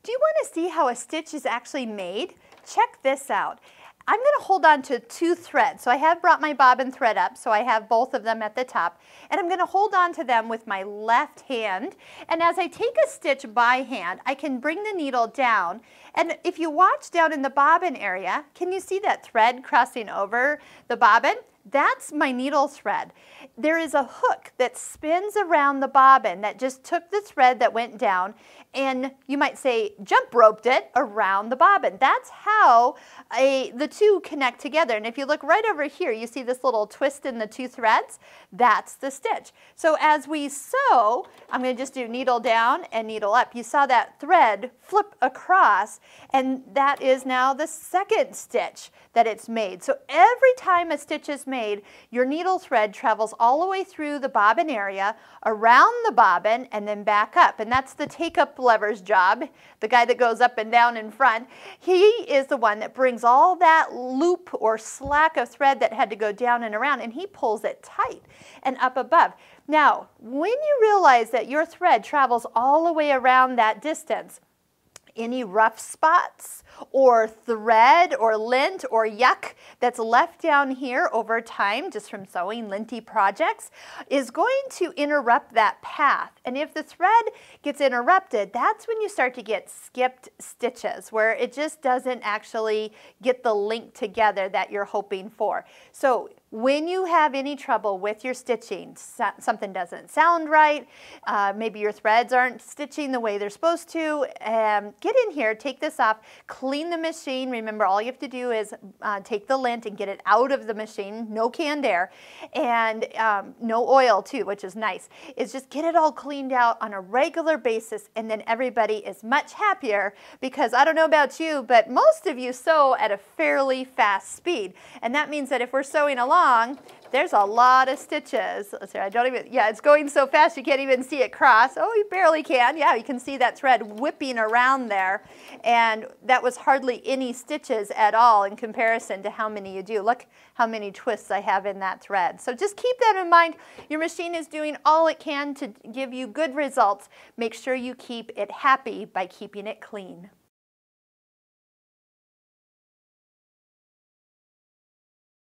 Do you want to see how a stitch is actually made? Check this out. I'm going to hold on to two threads. So I have brought my bobbin thread up, so I have both of them at the top. And I'm going to hold on to them with my left hand. And as I take a stitch by hand, I can bring the needle down. And if you watch down in the bobbin area, can you see that thread crossing over the bobbin? That's my needle thread. There is a hook that spins around the bobbin that just took the thread that went down and you might say jump roped it around the bobbin. That's how the two connect together. And if you look right over here, you see this little twist in the two threads. That's the stitch. So as we sew, I'm going to just do needle down and needle up. You saw that thread flip across, and that is now the second stitch that it's made. So every time a stitch is made, your needle thread travels all the way through the bobbin area, around the bobbin, and then back up. And that's the take-up lever's job, the guy that goes up and down in front. He is the one that brings all that loop or slack of thread that had to go down and around, and he pulls it tight and up above. Now, when you realize that your thread travels all the way around that distance, any rough spots or thread or lint or yuck that's left down here over time just from sewing linty projects is going to interrupt that path. And if the thread gets interrupted, that's when you start to get skipped stitches where it just doesn't actually get the link together that you're hoping for. So when you have any trouble with your stitching, something doesn't sound right, maybe your threads aren't stitching the way they're supposed to, get in here, take this off, clean the machine. Remember, all you have to do is take the lint and get it out of the machine, no canned air, and no oil too, which is nice. It's just get it all cleaned out on a regular basis, and then everybody is much happier because I don't know about you, but most of you sew at a fairly fast speed, and that means that if we're sewing along, there's a lot of stitches. Let's see, yeah, it's going so fast you can't even see it cross. Oh, you barely can. Yeah, you can see that thread whipping around there. And that was hardly any stitches at all in comparison to how many you do. Look how many twists I have in that thread. So just keep that in mind. Your machine is doing all it can to give you good results. Make sure you keep it happy by keeping it clean.